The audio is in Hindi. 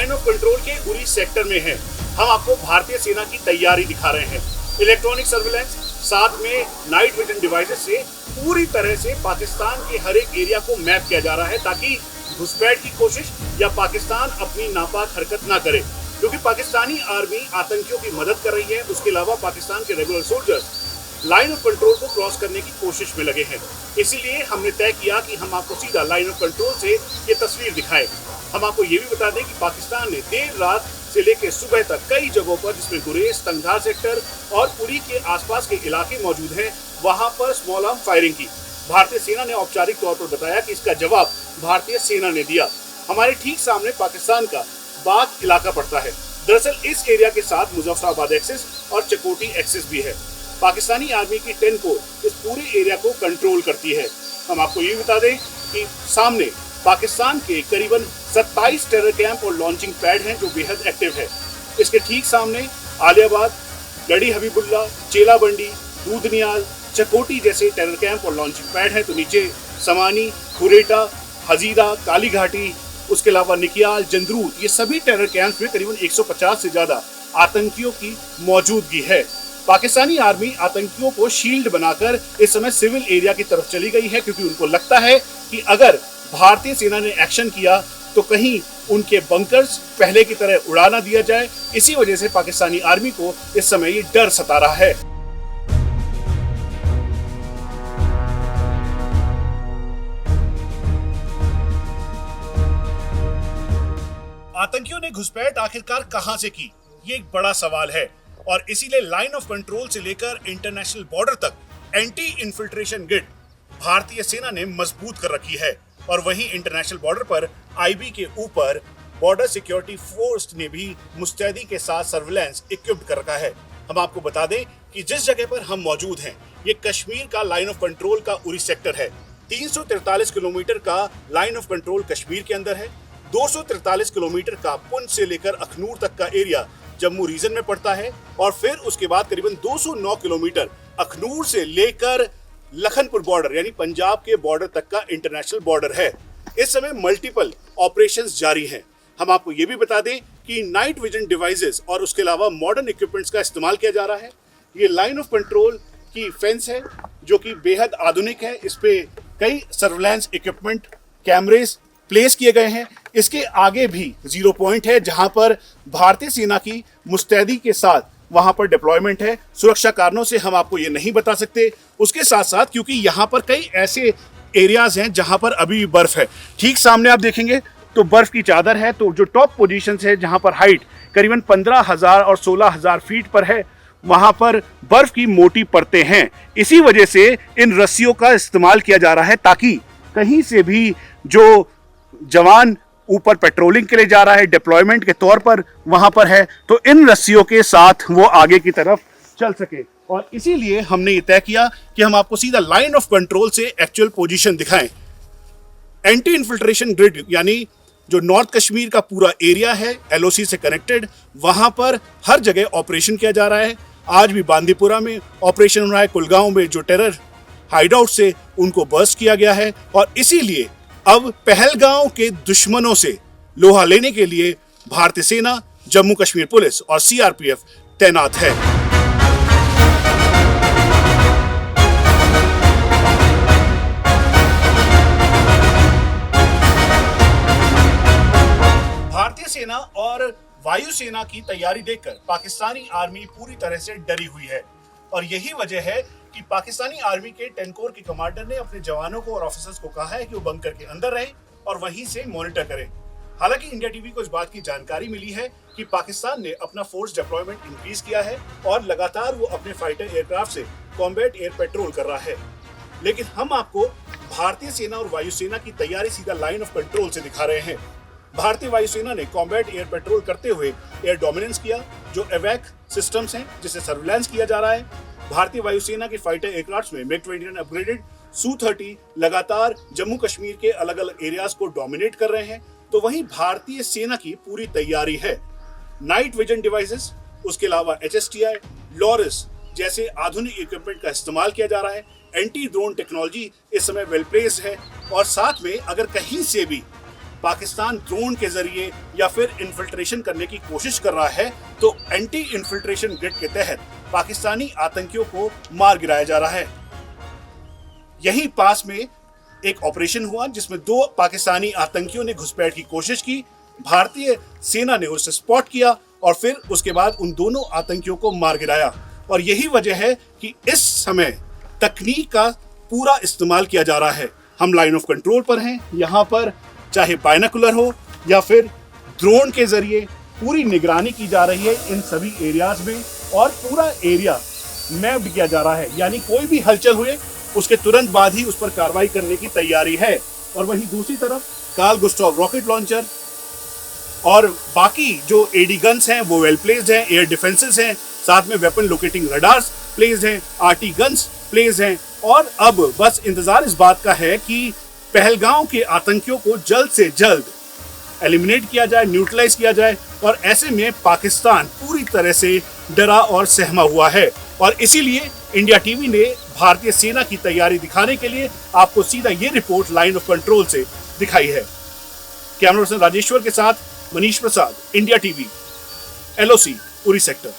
लाइन ऑफ कंट्रोल के उरी सेक्टर में हैं। हम आपको भारतीय सेना की तैयारी दिखा रहे हैं। इलेक्ट्रॉनिक सर्विलेंस साथ में नाइट विजन डिवाइसेस से पूरी तरह से पाकिस्तान के हर एक एरिया को मैप किया जा रहा है ताकि घुसपैठ की कोशिश या पाकिस्तान अपनी नापाक हरकत ना करे, क्योंकि पाकिस्तानी आर्मी आतंकियों की मदद कर रही है। उसके अलावा पाकिस्तान के regular soldiers line of control को क्रॉस करने की कोशिश में लगे हैं। इसीलिए हमने तय किया कि हम आपको सीधा लाइन ऑफ कंट्रोल से ये तस्वीर दिखाएं। हम आपको ये भी बता दें कि पाकिस्तान ने देर रात से लेकर सुबह तक कई जगहों पर, जिसमें गुरेज, तंगधार सेक्टर और पुरी के आसपास के इलाके मौजूद हैं, वहां पर स्मॉल आर्म फायरिंग की। भारतीय सेना ने औपचारिक तौर पर बताया कि इसका जवाब भारतीय सेना ने दिया। हमारे ठीक सामने पाकिस्तान का बाग इलाका पड़ता है। दरअसल इस एरिया के साथ मुजफ्फराबाद एक्सिस और चकोटी एक्सिस भी है। पाकिस्तानी आर्मी की 10 कोर इस पूरे एरिया को कंट्रोल करती है। हम आपको ये बता दें कि सामने पाकिस्तान के करीबन 27 टेरर कैंप और लॉन्चिंग पैड हैं जो बेहद एक्टिव है। इसके ठीक सामने आलियाबाद, गढ़ी हबीबुल्ला, चेला बंडी, दूधनियाल, चकोटी जैसे टेरर कैंप और लॉन्चिंग पैड हैं। तो नीचे समानी, खुरेटा, हजीरा, काली घाटी, उसके अलावा निकियाल, जंदरूत, ये सभी टेरर कैंप में करीबन 150 से ज्यादा आतंकियों की मौजूदगी है। पाकिस्तानी आर्मी आतंकियों को शील्ड बनाकर इस समय सिविल एरिया की तरफ चली गई है, क्योंकि उनको लगता है कि अगर भारतीय सेना ने एक्शन किया तो कहीं उनके बंकर्स पहले की तरह उड़ा ना दिया जाए। इसी वजह से पाकिस्तानी आर्मी को इस समय ये डर सता रहा है। आतंकियों ने घुसपैठ आखिरकार कहां से की, ये एक बड़ा सवाल है और इसीलिए लाइन ऑफ कंट्रोल से लेकर इंटरनेशनल बॉर्डर तक एंटी इन्फिल्ट्रेशन ग्रिड भारतीय सेना ने मजबूत कर रखी है। और वहीं इंटरनेशनल बॉर्डर पर आईबी के ऊपर बॉर्डर सिक्योरिटी फोर्स ने भी मुस्तैदी के साथ सर्विलांस इक्विप्ड कर रखा है। हम आपको बता दें कि जिस जगह पर हम मौजूद हैं ये कश्मीर का लाइन ऑफ कंट्रोल का उरी सेक्टर है। 343 किलोमीटर का लाइन ऑफ कंट्रोल कश्मीर के अंदर है। 243 किलोमीटर का पुंछ से लेकर अखनूर तक का एरिया जम्मू रीजन में पड़ता है और फिर उसके बाद करीबन 209 किलोमीटर अखनूर से लेकर लखनपुर बॉर्डर यानी पंजाब के बॉर्डर तक का इंटरनेशनल बॉर्डर है। इस समय मल्टीपल ऑपरेशंस जारी हैं। हम आपको ये भी बता दें कि नाइट विजन डिवाइसेस और उसके अलावा मॉडर्न इक्विपमेंट्स का इस्तेमाल किया जा रहा है। ये लाइन ऑफ कंट्रोल की फेंस है जो कि बेहद आधुनिक है। इस पे कई सर्विलांस इक्विपमेंट, कैमरेज प्लेस किए गए हैं। इसके आगे भी जीरो पॉइंट है जहां पर भारतीय सेना की मुस्तैदी के साथ वहां पर डिप्लॉयमेंट है। सुरक्षा कारणों से हम आपको ये नहीं बता सकते। उसके साथ साथ क्योंकि यहाँ पर कई ऐसे एरियाज हैं जहां पर अभी बर्फ है। ठीक सामने आप देखेंगे तो बर्फ की चादर है। तो जो टॉप पोजीशंस है जहां पर हाइट करीबन 15,000 और 16,000 फीट पर है, वहां पर बर्फ की मोटी परतें हैं। इसी वजह से इन रस्सियों का इस्तेमाल किया जा रहा है ताकि कहीं से भी जो जवान ऊपर पेट्रोलिंग के लिए जा रहा है, डिप्लॉयमेंट के तौर पर वहां पर है, तो इन रस्सियों के साथ वो आगे की तरफ चल सके। और इसीलिए हमने ये तय किया कि हम आपको सीधा लाइन ऑफ कंट्रोल से एक्चुअल पोजीशन दिखाएं। एंटी इन्फिल्ट्रेशन ग्रिड यानी जो नॉर्थ कश्मीर का पूरा एरिया है एलओसी से कनेक्टेड, वहां पर हर जगह ऑपरेशन किया जा रहा है। आज भी बांदीपुरा में ऑपरेशन हो रहा है। कुलगांव में जो टेरर हाइडआउट से उनको बर्स्ट किया गया है और इसीलिए अब पहलगांव के दुश्मनों से लोहा लेने के लिए भारतीय सेना, जम्मू कश्मीर पुलिस और सीआरपीएफ तैनात है। भारतीय सेना और वायुसेना की तैयारी देखकर पाकिस्तानी आर्मी पूरी तरह से डरी हुई है और यही वजह है कि पाकिस्तानी आर्मी के 10 कोर के कमांडर ने अपने जवानों को और ऑफिसर्स को कहा है कि वो बंकर के अंदर रहें और वहीं से मॉनिटर करें। हालांकि इंडिया टीवी को इस बात की जानकारी मिली है कि पाकिस्तान ने अपना फोर्स डिप्लॉयमेंट इंक्रीज किया है और लगातार वो अपने फाइटर एयरक्राफ्ट से कॉम्बैट एयर पेट्रोल कर रहा है। लेकिन हम आपको भारतीय सेना और वायुसेना की तैयारी सीधा लाइन ऑफ कंट्रोल से दिखा रहे हैं। भारतीय वायुसेना ने कॉम्बैट एयर पेट्रोल करते हुए एयर डोमिनेंस किया, जो एवैक सिस्टम्स हैं जिसे सर्विलांस किया जा रहा है। भारतीय वायुसेना के फाइटर एयरक्राफ्ट में MiG-21 अपग्रेडेड Su-30 लगातार जम्मू कश्मीर के अलग अलग एरियाज को डोमिनेट कर रहे हैं। तो वहीं भारतीय सेना की पूरी तैयारी है। नाइट विजन डिवाइसेस, उसके अलावा HSTI, लॉरिस जैसे आधुनिक इक्विपमेंट का इस्तेमाल किया जा रहा है। एंटी ड्रोन टेक्नोलॉजी इस समय वेल प्लेस्ड है और साथ में अगर कहीं से भी पाकिस्तान ड्रोन के जरिए या फिर इन्फिल्ट्रेशन करने की कोशिश कर रहा है, तो एंटी इन्फिल्ट्रेशन ग्रिड के तहत पाकिस्तानी आतंकियों को मार गिराया जा रहा है। यहीं पास में एक ऑपरेशन हुआ जिसमें 2 पाकिस्तानी आतंकियों ने घुसपैठ की कोशिश की। भारतीय सेना ने उसे स्पॉट किया और फिर उसके बाद उन दोनों आतंकियों को मार गिराया। और यही वजह है कि इस समय तकनीक का पूरा इस्तेमाल किया जा रहा है। हम लाइन ऑफ कंट्रोल पर हैं, यहाँ पर चाहे बायनोकुलर हो या फिर ड्रोन के जरिए पूरी निगरानी की जा रही है इन सभी एरियाज में, और पूरा एरिया मैप्ड किया जा रहा है, यानी कोई भी हलचल हुए उसके तुरंत बाद ही उस पर कार्रवाई करने की तैयारी है। और वहीं दूसरी तरफ कार्ल गुस्टाव रॉकेट लॉन्चर और बाकी जो एडी गन्स हैं वो वेल प्लेस्ड हैं, एयर डिफेंसेस हैं, साथ में वेपन लोकेटिंग रडार्स प्लेस्ड हैं, आरटी गन्स प्लेस्ड हैं। और अब बस इंतजार इस बात का है कि पहलगांव के आतंकियों को जल्द से जल्द एलिमिनेट किया जाए, न्यूट्रलाइज किया जाए। और ऐसे में पाकिस्तान पूरी तरह से डरा और सहमा हुआ है, और इसीलिए इंडिया टीवी ने भारतीय सेना की तैयारी दिखाने के लिए आपको सीधा ये रिपोर्ट लाइन ऑफ कंट्रोल से दिखाई है। कैमरा पर्सन राजेश्वर के साथ Manish Prasad, India TV, LOC, Uri sector.